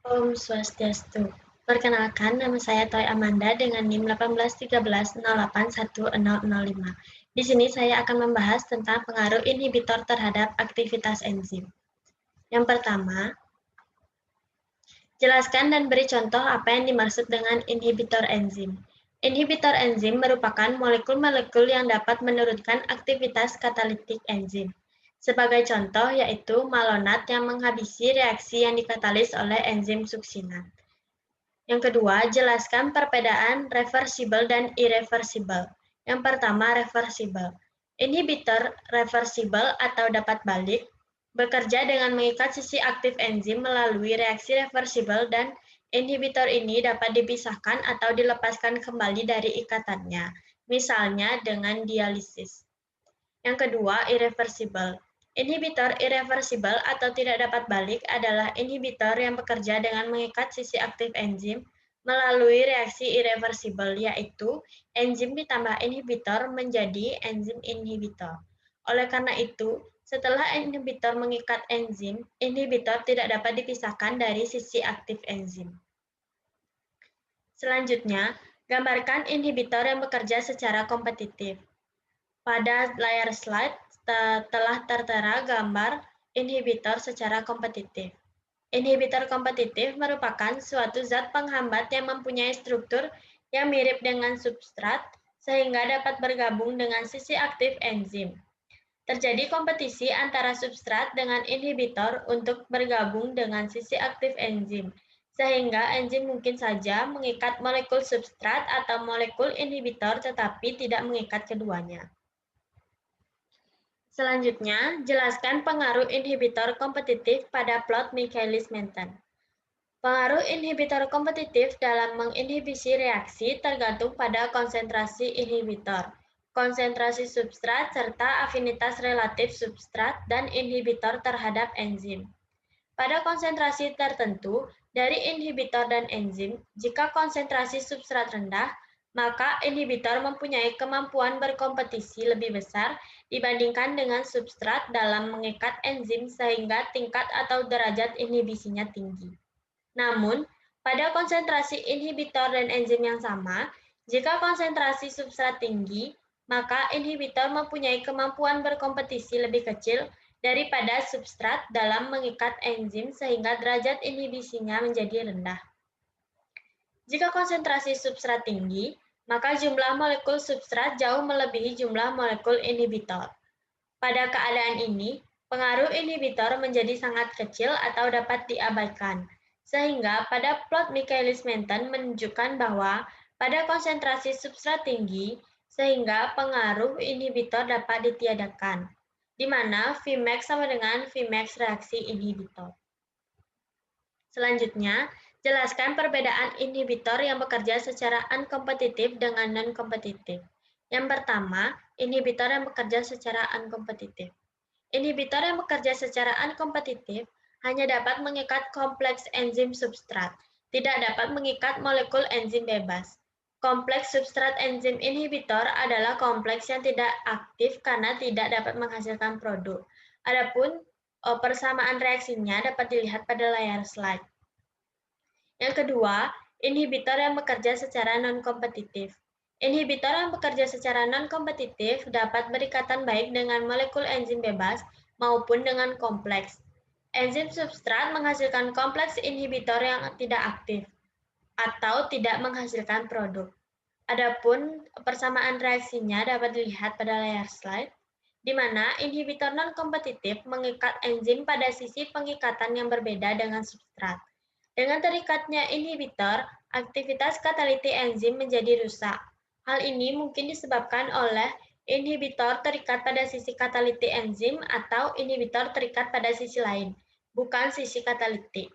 Om Swastiastu. Perkenalkan, nama saya Toy Amanda dengan NIM 18180810005. Di sini saya akan membahas tentang pengaruh inhibitor terhadap aktivitas enzim. Yang pertama, jelaskan dan beri contoh apa yang dimaksud dengan inhibitor enzim. Inhibitor enzim merupakan molekul-molekul yang dapat menurunkan aktivitas katalitik enzim. Sebagai contoh yaitu malonat yang menghabisi reaksi yang dikatalis oleh enzim suksinat. Yang kedua, jelaskan perbedaan reversibel dan irreversibel. Yang pertama, reversibel. Inhibitor reversibel atau dapat balik bekerja dengan mengikat sisi aktif enzim melalui reaksi reversibel dan inhibitor ini dapat dipisahkan atau dilepaskan kembali dari ikatannya, misalnya dengan dialisis. Yang kedua, irreversibel. Inhibitor irreversibel atau tidak dapat balik adalah inhibitor yang bekerja dengan mengikat sisi aktif enzim melalui reaksi irreversibel, yaitu enzim ditambah inhibitor menjadi enzim inhibitor. Oleh karena itu, setelah inhibitor mengikat enzim, inhibitor tidak dapat dipisahkan dari sisi aktif enzim. Selanjutnya, gambarkan inhibitor yang bekerja secara kompetitif. Pada layar slide telah tertera gambar inhibitor secara kompetitif. Inhibitor kompetitif merupakan suatu zat penghambat yang mempunyai struktur yang mirip dengan substrat sehingga dapat bergabung dengan sisi aktif enzim. Terjadi kompetisi antara substrat dengan inhibitor untuk bergabung dengan sisi aktif enzim, sehingga enzim mungkin saja mengikat molekul substrat atau molekul inhibitor tetapi tidak mengikat keduanya. Selanjutnya, jelaskan pengaruh inhibitor kompetitif pada plot Michaelis-Menten. Pengaruh inhibitor kompetitif dalam menginhibisi reaksi tergantung pada konsentrasi inhibitor, konsentrasi substrat, serta afinitas relatif substrat dan inhibitor terhadap enzim. Pada konsentrasi tertentu dari inhibitor dan enzim, jika konsentrasi substrat rendah, maka inhibitor mempunyai kemampuan berkompetisi lebih besar dibandingkan dengan substrat dalam mengikat enzim sehingga tingkat atau derajat inhibisinya tinggi. Namun, pada konsentrasi inhibitor dan enzim yang sama, jika konsentrasi substrat tinggi, maka inhibitor mempunyai kemampuan berkompetisi lebih kecil daripada substrat dalam mengikat enzim sehingga derajat inhibisinya menjadi rendah. Jika konsentrasi substrat tinggi, maka jumlah molekul substrat jauh melebihi jumlah molekul inhibitor. Pada keadaan ini, pengaruh inhibitor menjadi sangat kecil atau dapat diabaikan, sehingga pada plot Michaelis-Menten menunjukkan bahwa pada konsentrasi substrat tinggi, sehingga pengaruh inhibitor dapat ditiadakan, di mana Vmax sama dengan Vmax reaksi inhibitor. Selanjutnya, jelaskan perbedaan inhibitor yang bekerja secara unkompetitif dengan non-kompetitif. Yang pertama, inhibitor yang bekerja secara unkompetitif. Inhibitor yang bekerja secara unkompetitif hanya dapat mengikat kompleks enzim substrat, tidak dapat mengikat molekul enzim bebas. Kompleks substrat enzim inhibitor adalah kompleks yang tidak aktif karena tidak dapat menghasilkan produk. Adapun persamaan reaksinya dapat dilihat pada layar slide. Yang kedua, inhibitor yang bekerja secara non-kompetitif. Inhibitor yang bekerja secara non-kompetitif dapat berikatan baik dengan molekul enzim bebas maupun dengan kompleks. Enzim substrat menghasilkan kompleks inhibitor yang tidak aktif atau tidak menghasilkan produk. Adapun persamaan reaksinya dapat dilihat pada layar slide, di mana inhibitor non-kompetitif mengikat enzim pada sisi pengikatan yang berbeda dengan substrat. Dengan terikatnya inhibitor, aktivitas katalitik enzim menjadi rusak. Hal ini mungkin disebabkan oleh inhibitor terikat pada sisi katalitik enzim atau inhibitor terikat pada sisi lain, bukan sisi katalitik.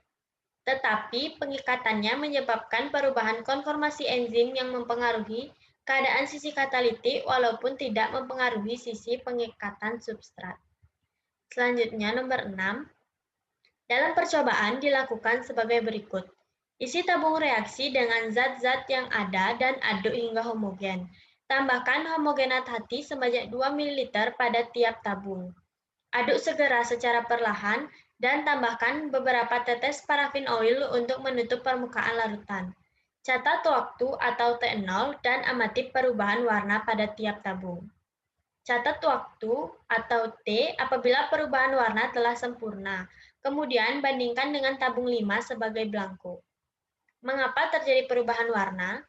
Tetapi pengikatannya menyebabkan perubahan konformasi enzim yang mempengaruhi keadaan sisi katalitik walaupun tidak mempengaruhi sisi pengikatan substrat. Selanjutnya nomor 6. Dalam percobaan dilakukan sebagai berikut. Isi tabung reaksi dengan zat-zat yang ada dan aduk hingga homogen. Tambahkan homogenat hati sebanyak 2 ml pada tiap tabung. Aduk segera secara perlahan dan tambahkan beberapa tetes parafin oil untuk menutup permukaan larutan. Catat waktu atau T0 dan amati perubahan warna pada tiap tabung. Catat waktu atau T apabila perubahan warna telah sempurna. Kemudian bandingkan dengan tabung 5 sebagai blanko. Mengapa terjadi perubahan warna?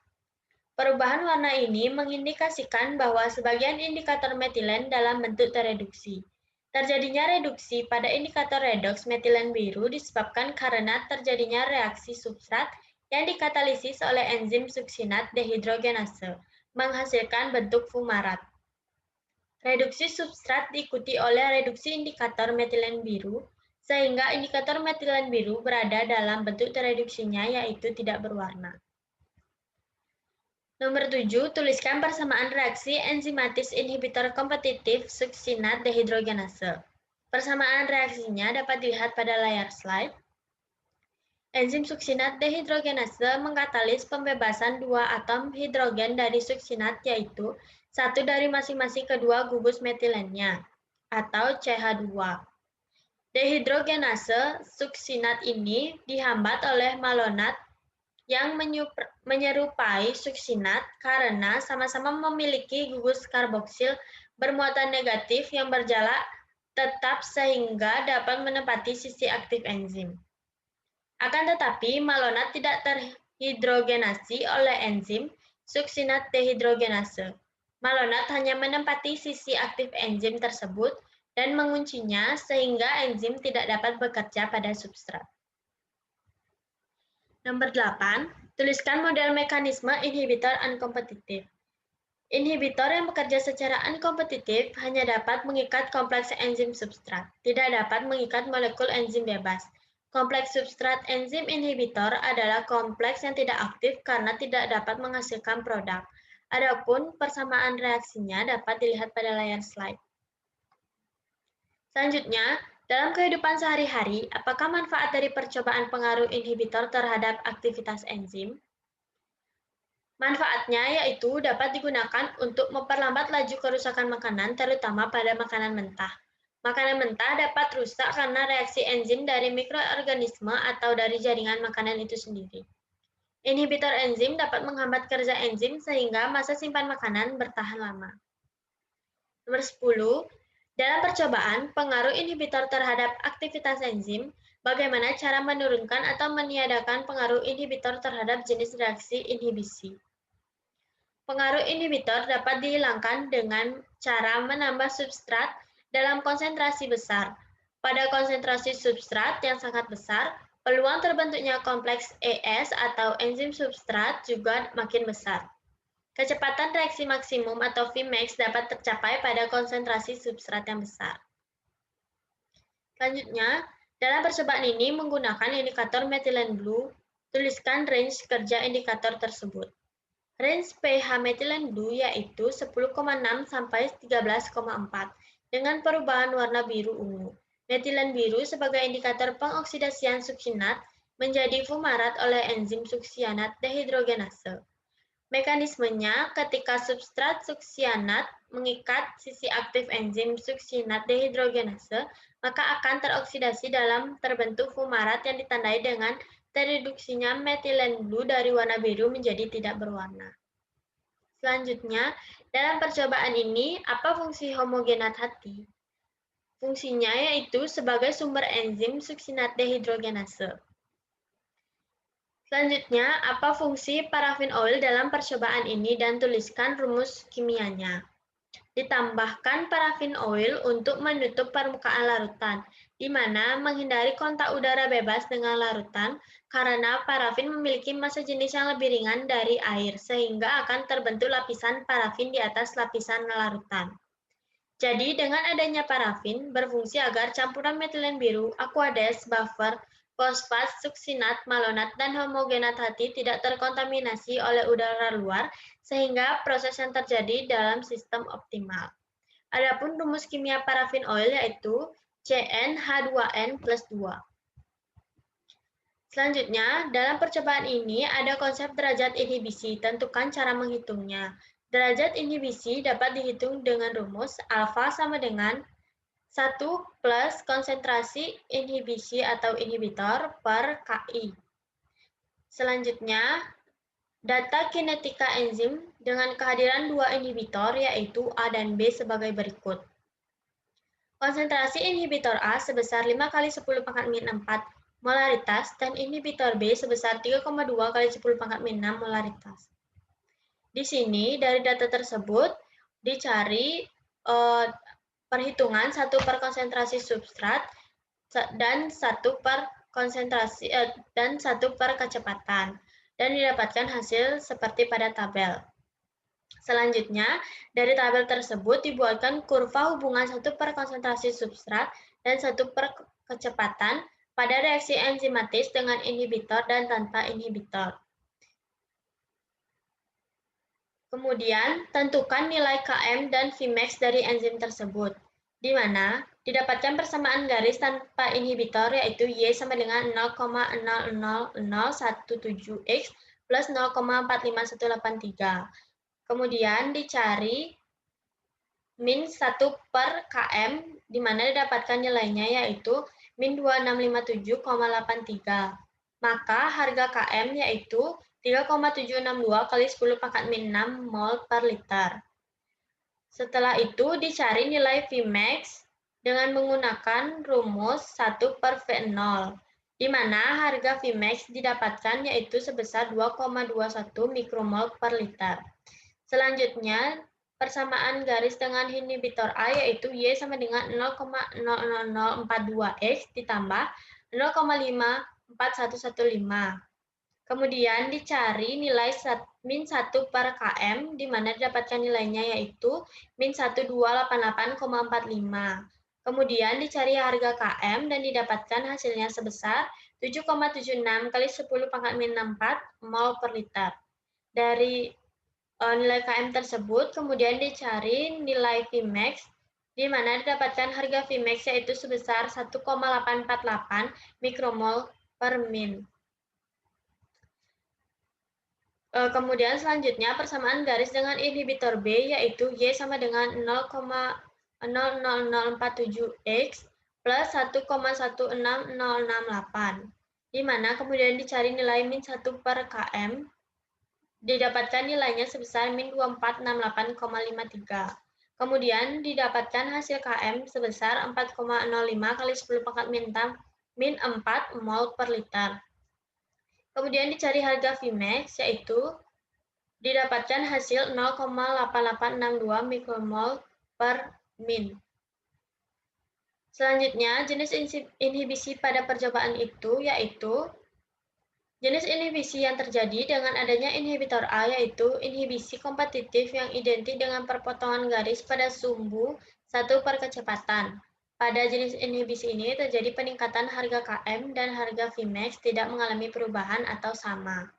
Perubahan warna ini mengindikasikan bahwa sebagian indikator metilen dalam bentuk tereduksi. Terjadinya reduksi pada indikator redoks metilen biru disebabkan karena terjadinya reaksi substrat yang dikatalisis oleh enzim suksinat dehidrogenase, menghasilkan bentuk fumarat. Reduksi substrat diikuti oleh reduksi indikator metilen biru, sehingga indikator metilen biru berada dalam bentuk tereduksinya yaitu tidak berwarna. Nomor 7, tuliskan persamaan reaksi enzimatis inhibitor kompetitif suksinat dehidrogenase. Persamaan reaksinya dapat dilihat pada layar slide. Enzim suksinat dehidrogenase mengkatalis pembebasan dua atom hidrogen dari suksinat yaitu satu dari masing-masing kedua gugus metilennya, atau CH2. Dehidrogenase suksinat ini dihambat oleh malonat yang menyerupai suksinat karena sama-sama memiliki gugus karboksil bermuatan negatif yang berjarak tetap sehingga dapat menempati sisi aktif enzim. Akan tetapi, malonat tidak terhidrogenasi oleh enzim suksinat dehidrogenase. Malonat hanya menempati sisi aktif enzim tersebut dan menguncinya sehingga enzim tidak dapat bekerja pada substrat. Nomor 8, tuliskan model mekanisme inhibitor uncompetitive. Inhibitor yang bekerja secara uncompetitive hanya dapat mengikat kompleks enzim substrat, tidak dapat mengikat molekul enzim bebas. Kompleks substrat enzim inhibitor adalah kompleks yang tidak aktif karena tidak dapat menghasilkan produk. Adapun persamaan reaksinya dapat dilihat pada layar slide. Selanjutnya, dalam kehidupan sehari-hari, apakah manfaat dari percobaan pengaruh inhibitor terhadap aktivitas enzim? Manfaatnya yaitu dapat digunakan untuk memperlambat laju kerusakan makanan, terutama pada makanan mentah. Makanan mentah dapat rusak karena reaksi enzim dari mikroorganisme atau dari jaringan makanan itu sendiri. Inhibitor enzim dapat menghambat kerja enzim sehingga masa simpan makanan bertahan lama. Nomor 10, dalam percobaan pengaruh inhibitor terhadap aktivitas enzim, bagaimana cara menurunkan atau meniadakan pengaruh inhibitor terhadap jenis reaksi inhibisi. Pengaruh inhibitor dapat dihilangkan dengan cara menambah substrat dalam konsentrasi besar. Pada konsentrasi substrat yang sangat besar, peluang terbentuknya kompleks ES atau enzim substrat juga makin besar. Kecepatan reaksi maksimum atau Vmax dapat tercapai pada konsentrasi substrat yang besar. Selanjutnya, dalam percobaan ini menggunakan indikator methylene blue, tuliskan range kerja indikator tersebut. Range pH methylene blue yaitu 10,6 sampai 13,4 dengan perubahan warna biru ungu. Metilen biru sebagai indikator pengoksidasian suksinat menjadi fumarat oleh enzim suksianat dehidrogenase. Mekanismenya ketika substrat suksianat mengikat sisi aktif enzim suksinat dehidrogenase, maka akan teroksidasi dalam terbentuk fumarat yang ditandai dengan tereduksinya metilen blue dari warna biru menjadi tidak berwarna. Selanjutnya, dalam percobaan ini, apa fungsi homogenat hati? Fungsinya yaitu sebagai sumber enzim suksinat dehidrogenase. Selanjutnya, apa fungsi parafin oil dalam percobaan ini dan tuliskan rumus kimianya. Ditambahkan parafin oil untuk menutup permukaan larutan, di mana menghindari kontak udara bebas dengan larutan karena parafin memiliki massa jenis yang lebih ringan dari air, sehingga akan terbentuk lapisan parafin di atas lapisan larutan. Jadi, dengan adanya parafin, berfungsi agar campuran metilen biru, aqueous, buffer, fosfat, suksinat, malonat, dan homogenat hati tidak terkontaminasi oleh udara luar, sehingga proses yang terjadi dalam sistem optimal. Adapun rumus kimia parafin oil yaitu CnH2n plus 2. Selanjutnya, dalam percobaan ini ada konsep derajat inhibisi, tentukan cara menghitungnya. Derajat inhibisi dapat dihitung dengan rumus alfa sama dengan 1 plus konsentrasi inhibisi atau inhibitor per KI. Selanjutnya, data kinetika enzim dengan kehadiran dua inhibitor yaitu A dan B sebagai berikut. Konsentrasi inhibitor A sebesar 5 kali 10 pangkat min 4 molaritas dan inhibitor B sebesar 3,2 kali 10 pangkat min 6 molaritas. Di sini dari data tersebut dicari perhitungan 1 per konsentrasi substrat dan 1 per konsentrasi dan 1 per kecepatan dan didapatkan hasil seperti pada tabel. Selanjutnya, dari tabel tersebut dibuatkan kurva hubungan 1 per konsentrasi substrat dan 1 per kecepatan pada reaksi enzimatis dengan inhibitor dan tanpa inhibitor. Kemudian, tentukan nilai Km dan Vmax dari enzim tersebut, di mana didapatkan persamaan garis tanpa inhibitor yaitu Y sama dengan 0,000017X plus 0,45183. Kemudian dicari min 1 per Km, di mana didapatkan nilainya yaitu min 2657,83. Maka harga Km yaitu 3,762 kali 10 pangkat min 6 mol per liter. Setelah itu dicari nilai Vmax dengan menggunakan rumus 1 per V0, di mana harga Vmax didapatkan yaitu sebesar 2,21 mikromol per liter. Selanjutnya, persamaan garis dengan inhibitor A yaitu Y sama dengan 0,00042X ditambah 0,54115. Kemudian dicari nilai min 1 per Km, di mana didapatkan nilainya yaitu min 1288,45. Kemudian dicari harga Km dan didapatkan hasilnya sebesar 7,76 kali 10 pangkat min 64 mol per liter. Dari nilai Km tersebut, kemudian dicari nilai Vmax, di mana didapatkan harga Vmax yaitu sebesar 1,848 mikromol per min. Kemudian selanjutnya persamaan garis dengan inhibitor B yaitu Y sama dengan 0,00047X plus 1,160068, di mana kemudian dicari nilai min 1 per Km, didapatkan nilainya sebesar min 2468,53. Kemudian didapatkan hasil Km sebesar 4,05 kali 10 pangkat min 4 mol per liter. Kemudian dicari harga Vmax, yaitu didapatkan hasil 0,8862 mikromol per min. Selanjutnya, jenis inhibisi pada percobaan itu yaitu jenis inhibisi yang terjadi dengan adanya inhibitor A yaitu inhibisi kompetitif yang identik dengan perpotongan garis pada sumbu 1 per kecepatan. Pada jenis inhibisi ini terjadi peningkatan harga Km dan harga Vmax tidak mengalami perubahan atau sama.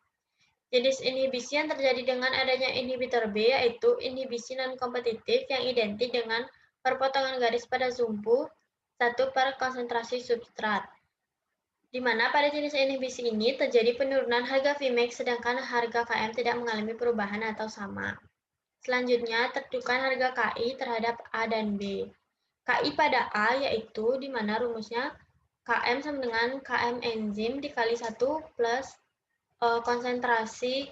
Jenis inhibisi yang terjadi dengan adanya inhibitor B yaitu inhibisi non-kompetitif yang identik dengan perpotongan garis pada sumbu 1 per konsentrasi substrat, di mana pada jenis inhibisi ini terjadi penurunan harga Vmax sedangkan harga Km tidak mengalami perubahan atau sama. Selanjutnya, tentukan harga KI terhadap A dan B. KI pada A yaitu di mana rumusnya Km sama dengan Km enzim dikali 1 plus konsentrasi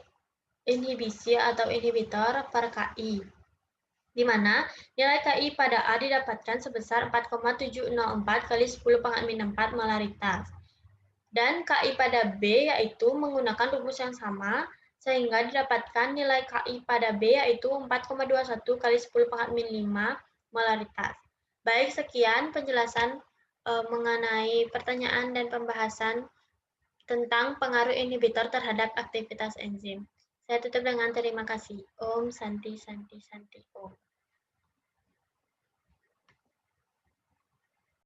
inhibisi atau inhibitor per KI, di mana nilai KI pada A didapatkan sebesar 4,704 kali 10 pangkat min 4 molaritas. Dan KI pada B yaitu menggunakan rumus yang sama, sehingga didapatkan nilai KI pada B yaitu 4,21 kali 10 pangkat min 5 molaritas. Baik, sekian penjelasan mengenai pertanyaan dan pembahasan tentang pengaruh inhibitor terhadap aktivitas enzim. Saya tutup dengan terima kasih. Om Santi Santi Santi Om.